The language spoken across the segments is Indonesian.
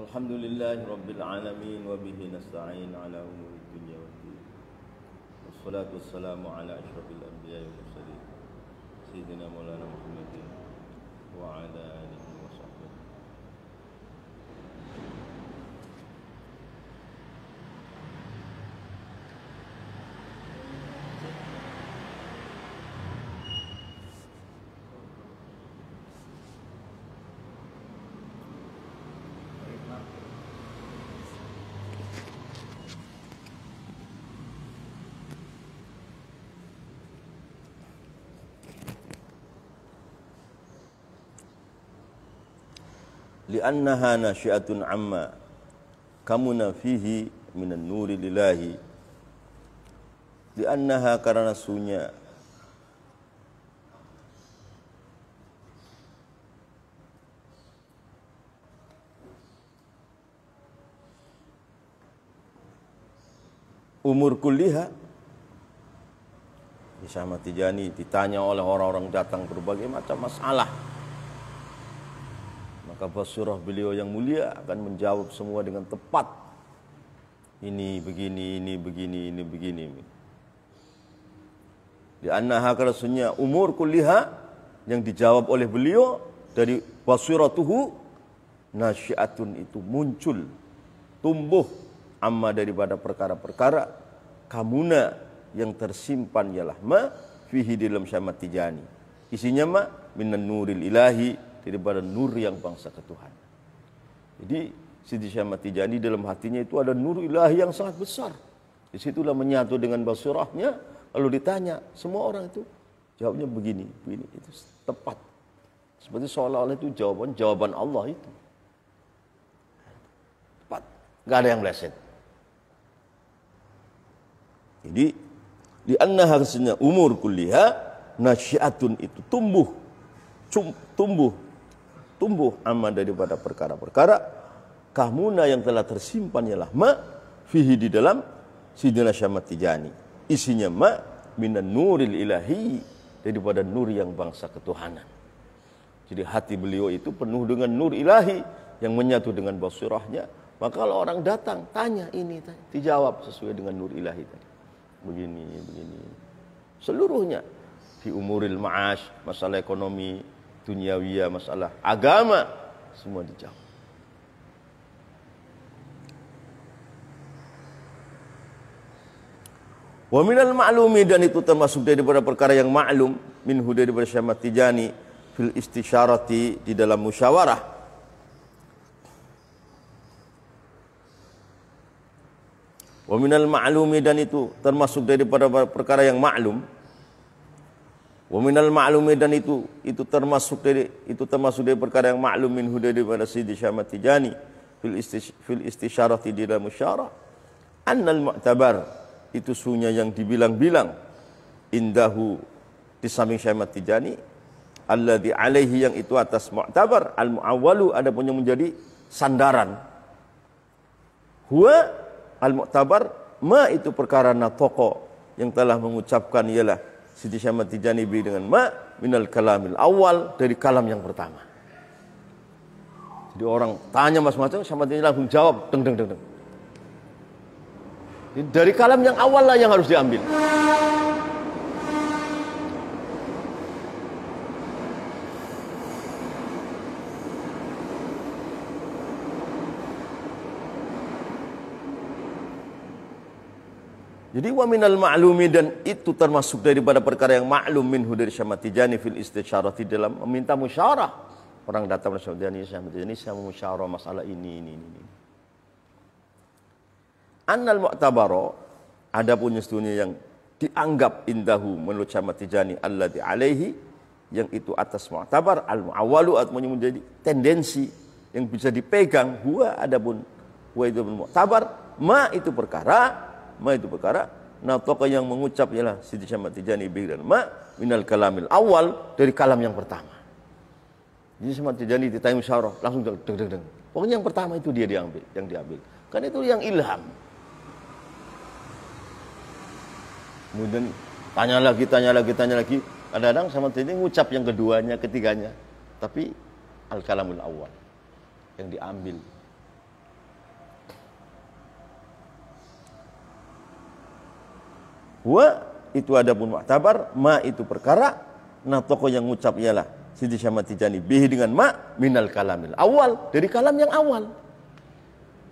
Alhamdulillahi Rabbil Alamin wa bihi nasta'in ala umuri dunya waddin. Wassalatu wassalamu ala asyrafil anbiya'i wal mursalin Sayyidina Maulana Muhammadin wa ala alihi wa sahbihi. Li'annaha nasyi'atun amma kamuna fihi minan nuri lillahi. Li'annaha karena sunya umur kulliha. Syekh Ahmad Tijani ditanya oleh orang-orang datang berbagai macam masalah, maka basurah beliau yang mulia akan menjawab semua dengan tepat. Ini begini, ini begini, ini begini. Di annaha karasunya umur kulliha yang dijawab oleh beliau dari basuratuhu nasyiatun itu muncul, tumbuh amma daripada perkara-perkara kamuna yang tersimpan ialah ma fihi dalam Syekh Ahmad Tijani. Isinya ma minan nuril ilahi, daripada nur yang bangsa ketuhanan. Jadi Sidi Syekh Ahmad Tijani dalam hatinya itu ada nur ilahi yang sangat besar. Disitulah menyatu dengan basurahnya. Lalu ditanya, semua orang itu jawabnya begini, begini. Itu tepat. Seperti seolah-olah itu jawaban Allah itu. Tepat. Gak ada yang meleset. Jadi di anna harusnya umur kulliha nasyiatun itu tumbuh amma daripada perkara-perkara kamuna yang telah tersimpan ialah ma fihi di dalam Sidina Syekh Ahmad Tijani. Isinya ma minan nuril ilahi, daripada nur yang bangsa ketuhanan. Jadi hati beliau itu penuh dengan nur ilahi yang menyatu dengan basirahnya. Maka kalau orang datang tanya ini, dijawab sesuai dengan nur ilahi tadi. Begini, begini. Seluruhnya di umuril ma'ash, masalah ekonomi duniawiyah, masalah agama, semua dijawab. Wa minal ma'lumi, dan itu termasuk daripada perkara yang ma'lum minhu daripada Syekh Ahmad Tijani fil istisyarati, di dalam musyawarah. Wa minal ma'lumi, dan itu termasuk daripada perkara yang ma'lum. Wa minal ma'lumi, dan itu termasuk dari perkara yang ma'lum minhu daripada Sidi Syekh Ahmad Tijani fil istisyarati di dalam musyawarah. Annal mu'tabar, itu sunya yang dibilang-bilang indahu di samping Syekh Ahmad Tijani, alladzi alaihi, yang itu atas mu'tabar, al muawwalu, ada pun yang menjadi sandaran. Huwa al mu'tabar ma, itu perkara natoko yang telah mengucapkan ialah Sidi Syekh Ahmad Tijani dengan ma minal kalamil awal, dari kalam yang pertama. Jadi orang tanya macam-macam, Syekh Ahmad Tijani langsung jawab deng deng deng deng. Jadi dari kalam yang awal lah yang harus diambil. Jadi wa minal ma'lumi, dan itu termasuk daripada perkara yang ma'lum minhu dari Syekh Ahmad Tijani fil istisyarati, dalam meminta musyawarah. Orang datang ke Syekh Ahmad Tijani, saya mau musyawarah masalah ini. Annal mu'tabaro, ada pun sesungguhnya yang dianggap indahu menurut Syekh Ahmad Tijani alladzi alaihi, yang itu atas mu'tabar, al muawwalu, atau menjadi tendensi yang bisa dipegang. Huwa, adapun huwa itu mu'tabar, ma itu perkara natoka yang mengucap ialah Sidi Syekh Ahmad Tijani dan ma minal kalamil awal, dari kalam yang pertama. Jadi Syekh Ahmad Tijani ditanya musyawarah langsung deng deng deng. Pokoknya yang pertama itu dia diambil. Kan itu yang ilham. Kemudian tanya lagi. Kadang-kadang Syekh Ahmad Tijani ngucap yang keduanya, ketiganya, tapi al kalamul awal yang diambil. Huwa itu adapun mu'tabar, ma itu perkara, nah tokoh yang ngucap ialah Sidi Syamad Tijani bihi dengan ma minal kalamil awal, dari kalam yang awal.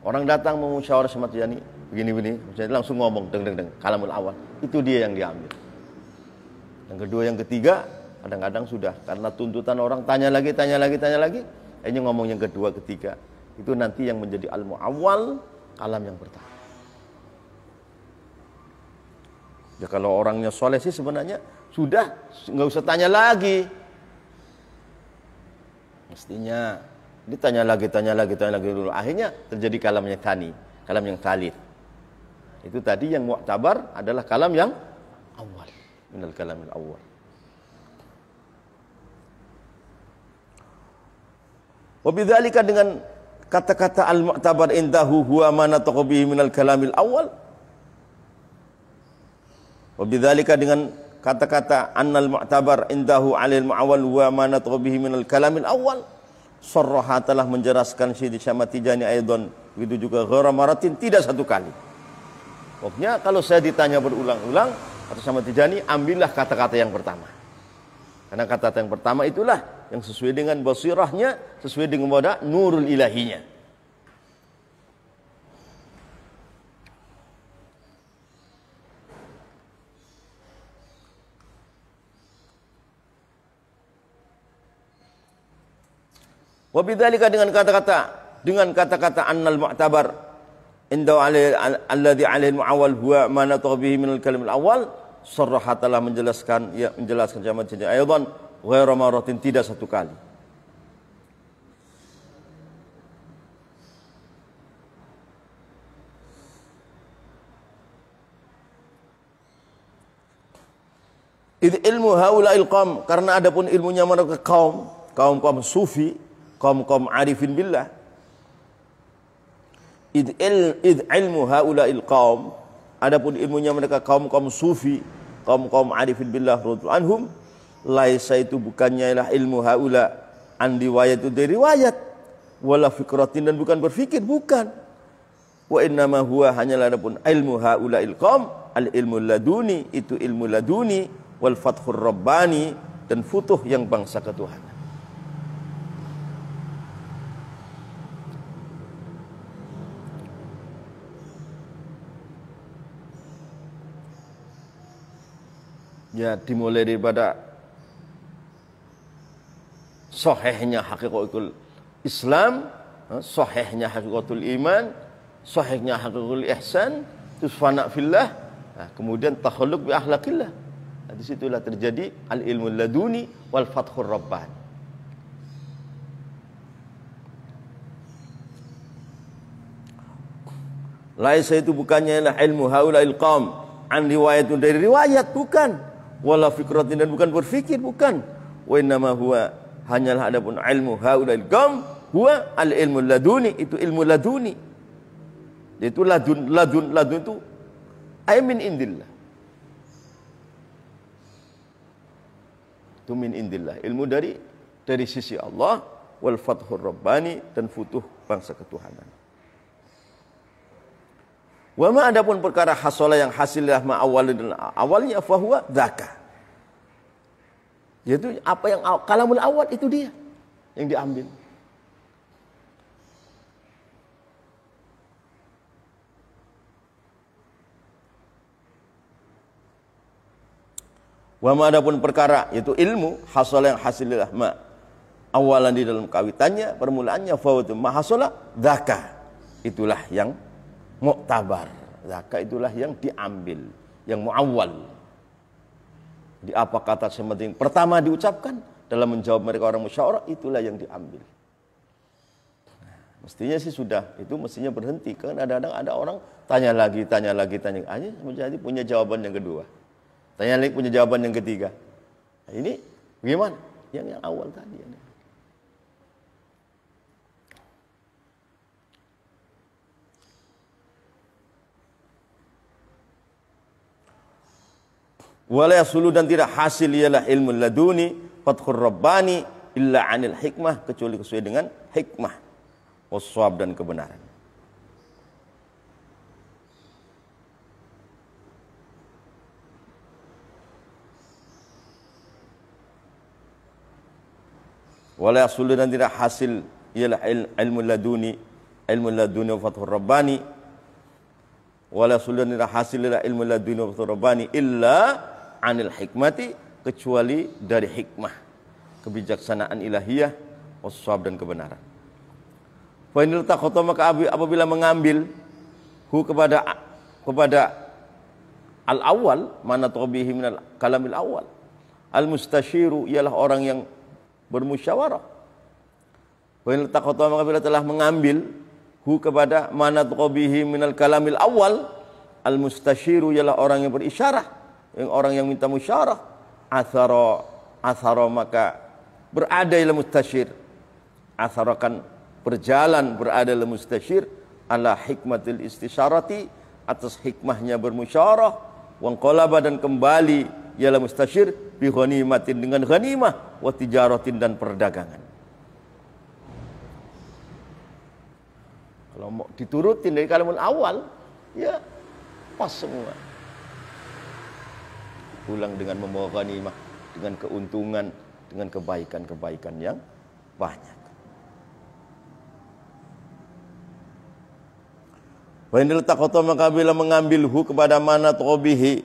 Orang datang mau musyawarah sama Tijani begini-begini, langsung ngomong deng kalamul awal. Itu dia yang diambil. Yang kedua, yang ketiga kadang-kadang sudah karena tuntutan orang tanya lagi, akhirnya ngomong yang kedua, ketiga. Itu nanti yang menjadi al-mu'awwal, kalam yang pertama. Ya kalau orangnya soleh sih sebenarnya sudah nggak usah tanya lagi. Mestinya ditanya lagi dulu. Akhirnya terjadi kalam yang tani, kalam yang thalith. Itu tadi yang mu'tabar adalah kalam yang awal, minal kalamil awal. Wabidzalika dengan kata-kata al-mu'tabar indahu huwa ma nataqa bihi minal kalamil awal. Wabidzalika dengan kata-kata annal mu'tabar indahu 'alal mu'awwal huwa ma nataqa bihi minal kalamil awal. Sarraha telah menjelaskan Syekh Syamad Tijani aidan, begitu juga ghaira maratin, tidak satu kali. Pokoknya kalau saya ditanya berulang-ulang kata Syamad Tijani, ambillah kata-kata yang pertama. Karena kata-kata yang pertama itulah yang sesuai dengan basirahnya, sesuai dengan wada nurul ilahinya. Wabidzalika dengan kata-kata annal mu'tabar inda alladhi 'alaihi al-mu'awwal huwa ma nataqa bihi min al-kalam al-awwal, sarraha telah menjelaskan Syamad Tijani aidan ghaira maratin, tidak satu kali. Idh ilmu haula'il qaum, karena adapun ilmunya mereka kaum sufi, kaum arifin billah. Idh ilmu haula'il qaum, adapun ilmunya mereka kaum sufi, kaum arifin billah radhiyallahu anhum, laisa itu bukannya ialah ilmu haula an riwayat, itu dari riwayat, wala fikratin, dan bukan berfikir, bukan. Wa innama huwa, hanyalah adapun ilmu haula'il qaum al ilmu laduni, itu ilmu laduni, wal fathur rabbani, dan futuh yang bangsa ketuhanan. Ya, dimulai daripada sahihnya hakikatul Islam, sahihnya hakikatul iman, sahihnya hakikatul ihsan, terus fana fillah, kemudian takhalluq bi akhlaqillah. Di situlah terjadi al-ilmu laduni wal fathur rabbani. Laisa itu bukannya ialah ilmu haula'il qaum an riwayatun, dari riwayat, bukan. Wala fikratin, dan bukan berfikir, bukan. Wa innama huwa, hanyalah adapun ilmu haula'il qaum huwa al-ilmu laduni, itu ilmu laduni. Yaitu ladun itu ay min indillah. Itu min indillah, ilmu dari sisi Allah, wal fathur rabbani, dan futuh bangsa ketuhanan. Wa ma adapun perkara hasola yang hasillah ma awalnya fahuwa dzaka. Yaitu apa yang kalamul awal, itu dia yang diambil. Wa ma adapun perkara, yaitu ilmu hasola yang hasillah ma awalan, di dalam kawitannya, permulaannya, fahuwa ma hasola dzaka, itulah yang mu'tabar. Zaka itulah yang diambil, yang mu'awwal. Di apa kata sementing pertama diucapkan dalam menjawab mereka orang musyawarah, itulah yang diambil. Mestinya sih sudah, itu mestinya berhenti. Kan kadang-kadang ada orang tanya lagi, aja menjadi punya jawaban yang kedua. Tanya lagi punya jawaban yang ketiga. Nah, ini bagaimana? Yang awal tadi. Wala yasulu, dan tidak hasil ialah ilmu laduni fathur rabbani illa anil hikmah, kecuali sesuai dengan hikmah, waswab, dan kebenaran. Wala yahsul dan tidak hasil ialah ilmu laduni wa fathur rabbani. Wala yahsul dan tidak hasil ialah ilmu laduni wa fathur rabbani illa anil hikmati, kecuali dari hikmah, kebijaksanaan ilahiyah, waswab dan kebenaran. Fa inil taqata, maka apabila mengambil kepada al-awwal, mana tabihi minal kalamil awal. Al-mustasyiru ialah orang yang bermusyawarah. Wa in taqata, maka bila telah mengambil kepada mana tabihi minal kalamil awal, al-mustasyiru ialah orang yang berisyarah, yang orang yang minta musyawarah. Athara maka berada ila mustasyir. Athara kan berjalan, berada ila mustasyir ala hikmatil istisyarati, atas hikmahnya bermusyawarah. Wanqalaba dan kembali ialah mustasyir bi ghanimatin, dengan ghanimah, wa tijaratin dan perdagangan. Kalau mau diturutin dari kalamul awal, ya pas semua. Pulang dengan membawa ghanimah, dengan keuntungan, dengan kebaikan-kebaikan yang banyak. Wa inil taqata, maka bila mengambil kepada mana tabihi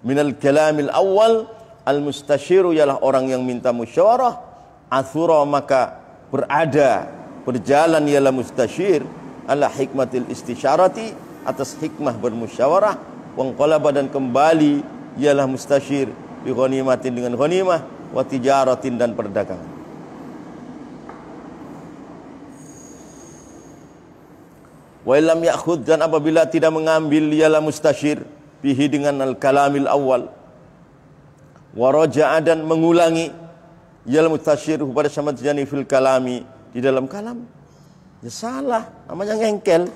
minal kalamil awal, al mustasyiru ialah orang yang minta musyawarah. Athura maka berjalan ialah mustasyir ala hikmatil istisyarati, atas hikmah bermusyawarah. Wanqalaba dan kembali ialah mustasyir bi ghanimatin, dengan ghanimah, wa tijaratin dan perdagangan. Wa illam ya'khudh, dan apabila tidak mengambil ialah mustasyir bihi dengan al-kalamil awal, wa raja'a dan mengulangi ialah mustasyir kepada sama tijani fil kalami, di dalam kalam, ya salah, namanya ngengkel.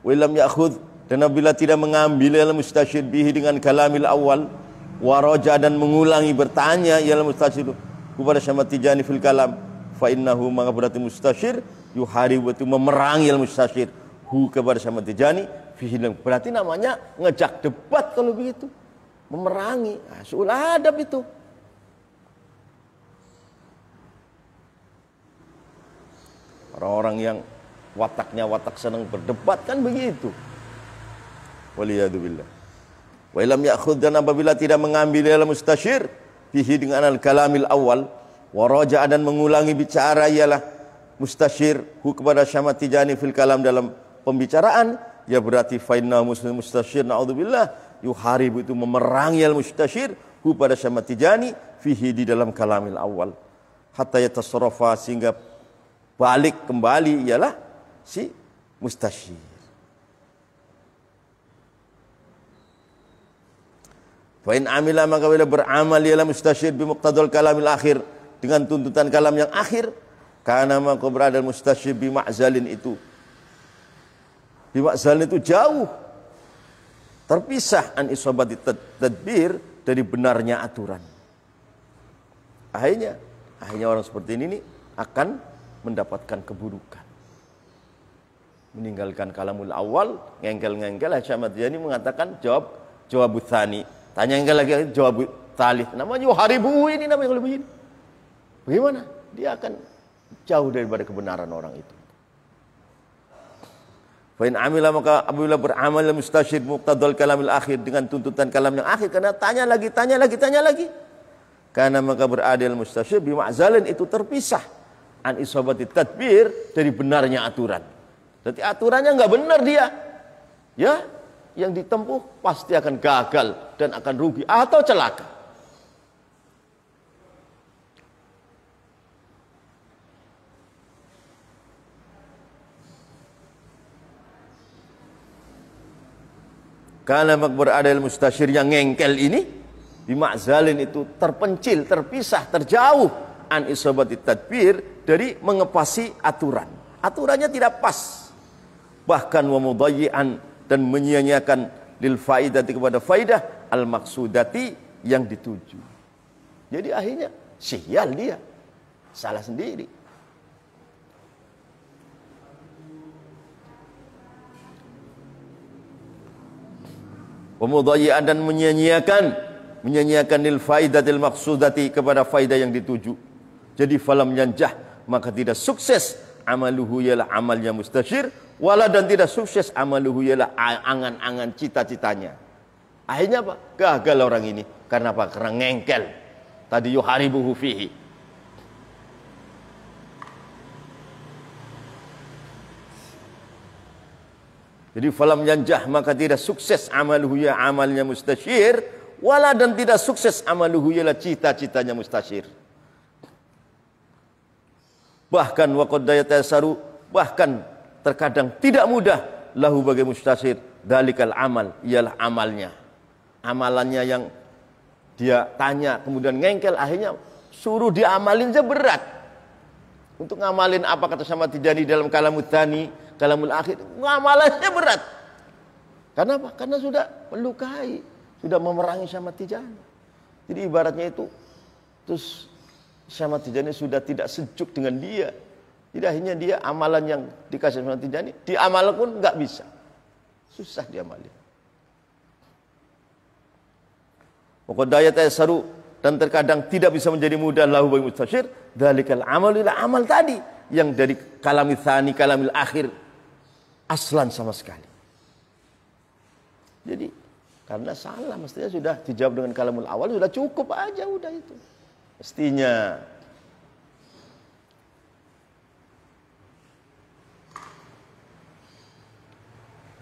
Wa illam ya'khudh, dan apabila tidak mengambil ialah mustasyir bihi dengan kalamil awal, wa raja'a dan mengulangi bertanya ialah mustasyir kepada sama tijani fil kalam, fa innahu, maka berarti mustasyir yuharibu, itu memerangi al-mustasyir kepada sama tijani fihi, berarti namanya ngejak debat. Kalau begitu memerangi, suul adab itu. Orang-orang yang wataknya watak senang berdebat kan begitu. Waliyadzubillah. Wa illam ya'khudh, dan apabila tidak mengambil al-mustasyir fihi dengan al-kalamil awal, wa raja'a dan mengulangi bicara ialah mustasyir kepada Syamad Tijani fil kalam, dalam pembicaraan, ya berarti fainna muslim mustasyir naudzubillah yuharibu, itu memerangi al mustasyir kepada Syamad Tijani fihi, di dalam kalamil awal, hatta yatasarrafa, sehingga balik kembali ialah si mustasyir. Fa in amila, maka bila beramal ialah mustasyir bi muqtadal kalamil akhir, dengan tuntutan kalam yang akhir, karena maka berada mustasyir bi ma'zalin, itu bi ma'zalin itu jauh, terpisah an isabati tadbir, dari benarnya aturan. Akhirnya orang seperti ini akan mendapatkan keburukan. Meninggalkan kalamul awal, ngengkel-ngengkel. Syamad Yani mengatakan jawab tsani. Tanya engkel lagi, jawab tsalits. Namanya yuharibu, ini namanya kalau begini. Bagaimana? Dia akan jauh daripada kebenaran orang itu. Fa in amila, maka apabila beramal mustasyid muqtadal kalamil akhir, dengan tuntutan kalam yang akhir, karena tanya lagi. Karena maka beradil mustasyid bi ma'zalin, itu terpisah an isabati tadbir, dari benarnya aturan. Jadi aturannya enggak benar dia. Ya, yang ditempuh pasti akan gagal dan akan rugi atau celaka. Karena berada mustasyir yang ngengkel ini, bima'zalin, itu terpencil, terpisah, terjauh an isabati tadbir, dari mengepasi aturan. Aturannya tidak pas. Bahkan wa mudayyi'an, dan menyia-nyiakan lil faidati, kepada faidah al maksudati, yang dituju. Jadi akhirnya sial dia, salah sendiri. Pemudayyi'an, dan menyia-nyiakan lil faidatil maqsudati, kepada faidah yang dituju. Jadi falam yanjah, maka tidak sukses amaluhu ialah amalnya mustasyir, wala dan tidak sukses amaluhu ialah angan-angan cita-citanya. Akhirnya apa? Gagal orang ini. Karena apa? Karena ngengkel. Tadi yuharibuhu fihi. Jadi falam yanjah, maka tidak sukses amaluhu ya amalnya mustasyir, wala dan tidak sukses amaluhu ialah cita-citanya mustasyir. Bahkan waqad yatasaru, bahkan terkadang tidak mudah lahu bagi mustasyir dalikal amal, ialah amalnya. Amalannya yang dia tanya kemudian ngengkel, akhirnya suruh diamalin aja berat. Untuk ngamalin apa kata Syamad Tijani dalam kalamul tsani, kalamul akhir, ngamalannya berat. Karena apa? Karena sudah melukai, sudah memerangi Syamad Tijani. Jadi ibaratnya itu, terus Syamad Tijani sudah tidak sejuk dengan dia. Jadi akhirnya dia amalan yang dikasih Syamad Tijani, diamal pun nggak bisa. Susah diamalin. Waqad yasaru, dan terkadang tidak bisa menjadi mudah lahu bagi mustasyir dalikal amal ila amal tadi yang dari kalamil tsani kalamil akhir aslan sama sekali. Jadi karena salah, mestinya sudah dijawab dengan kalamul awal, sudah cukup aja udah itu. Mestinya.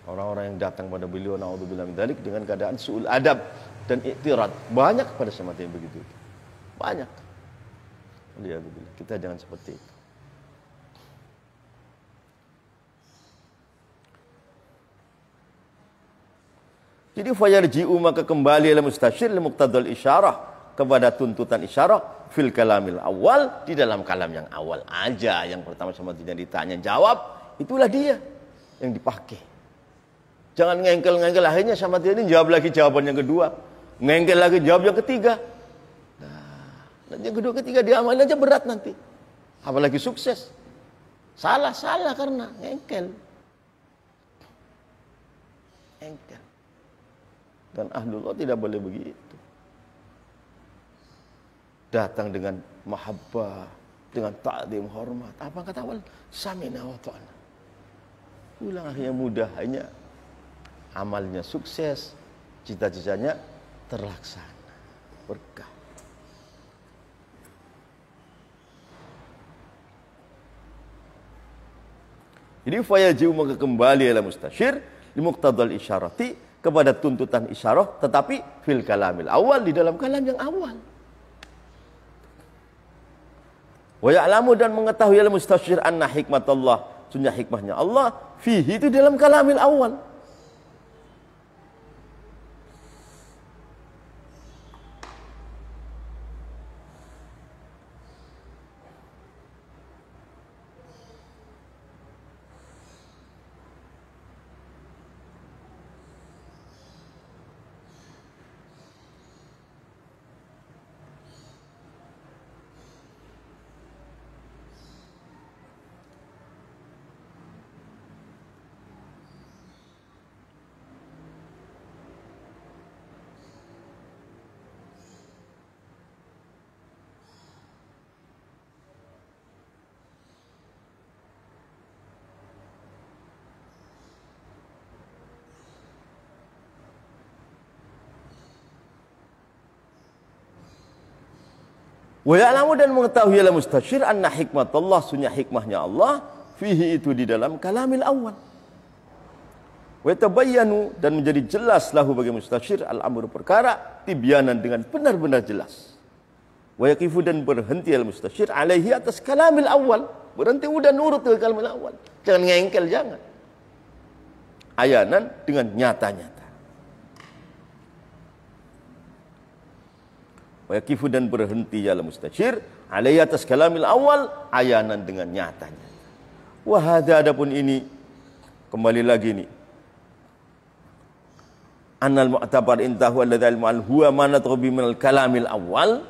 Orang-orang yang datang pada beliau naudzubillah min dzalik dengan keadaan su'ul adab dan iktirad, banyak pada semata yang begitu. Banyak. Alhamdulillah, kita jangan seperti itu. Jadi fayarji'u, maka kembali ala mustasyir li muqtadal isyarah, kepada tuntutan isyarah fil kalamil awal, di dalam kalam yang awal aja, yang pertama sama tidak ditanya jawab, itulah dia yang dipakai. Jangan ngengkel-ngengkel, akhirnya sama dia ini jawab lagi jawaban yang kedua, ngengkel lagi jawab yang ketiga. Nah, yang kedua ketiga diamalin aja berat nanti, apalagi sukses. Salah karena ngengkel. Dan ahlullah tidak boleh begitu. Datang dengan mahabbah, dengan ta'zim, hormat. Apa kata awal? Samina wa ta'ana. Ulang akhirnya mudah, hanya amalnya sukses, cita-citanya terlaksana, berkah. Jadi fayaji'u, maka kembali ala mustasyir li muqtadal isyarati, kepada tuntutan isyarah, tetapi fil kalamil awal, di dalam kalam yang awal. Wa ya'lamu, dan mengetahui al mustasyir anna hikmatallah, sunnah hikmahnya Allah fihi, itu dalam kalamil awal. Wa ya'lamu, dan mengetahui ala mustasyir anna hikmatullah, sunnah hikmahnya Allah fihi, itu di dalam kalamil awal. Wa tabayyanu, dan menjadi jelas lahu bagi mustasyir al-amru, perkara tibyanan, dengan benar-benar jelas. Wa yaqifu, dan berhenti al mustasyir alaihi, atas kalamil awal, berhenti udah nurut ke kalamil awal, jangan ngengkel, jangan. Ayanan, dengan nyata-nyata. Wa yaqifu, dan berhenti ya mustasyir alaihi, atas kalamil awal, ayanan, dengan nyatanya. Wa hadza, adapun ini kembali lagi nih, annal mu'tabar intahu alladzi al huwa manatu bi minal kalamil awal,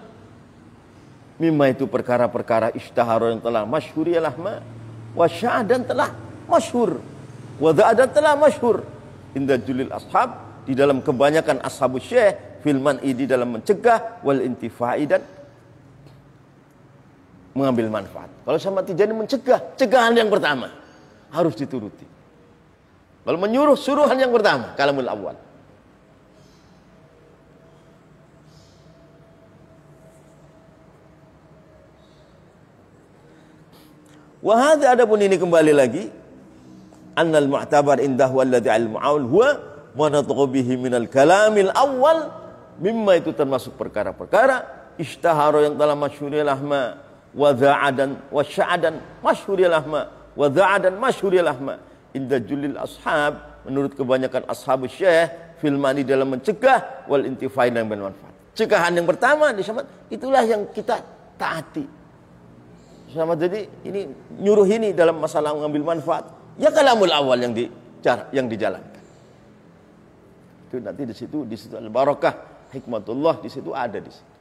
mimma, itu perkara-perkara ishtahara, yang telah masyhur ya lahma, wa sya'dan, telah masyhur, wa da'adan, telah masyhur inda julil ashab, di dalam kebanyakan ashabus syekh, fil man'i, di dalam mencegah, wal intifai, dan mengambil manfaat. Kalau sama Tijani mencegah, cegahan yang pertama harus dituruti. Kalau menyuruh, suruhan yang pertama, kalamul awal. Wahada adapun ini kembali lagi, annal mu'tabar indahu alladhi al-mu'awul huwa wa natqu bihi minal kalamil awal, mimma itu termasuk perkara-perkara ishtahara yang telah masyhuril ahma wa dha'adan wa sya'adan masyhuril ahma wa dha'adan masyhuril ahma inda julil ashab, menurut kebanyakan ashabus syekh fil mani dalam mencegah wal intifai dan bermanfaat. Cegahan yang pertama disebut itulah yang kita taati. Sama jadi ini nyuruh ini dalam masalah mengambil manfaat, ya kalamul awal yang dijalankan. Itu nanti di situ al-barakah, hikmatullah di situ ada di situ.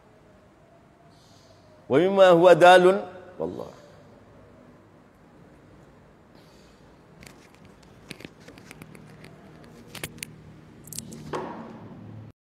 Wa mimma huwa dalun wallah.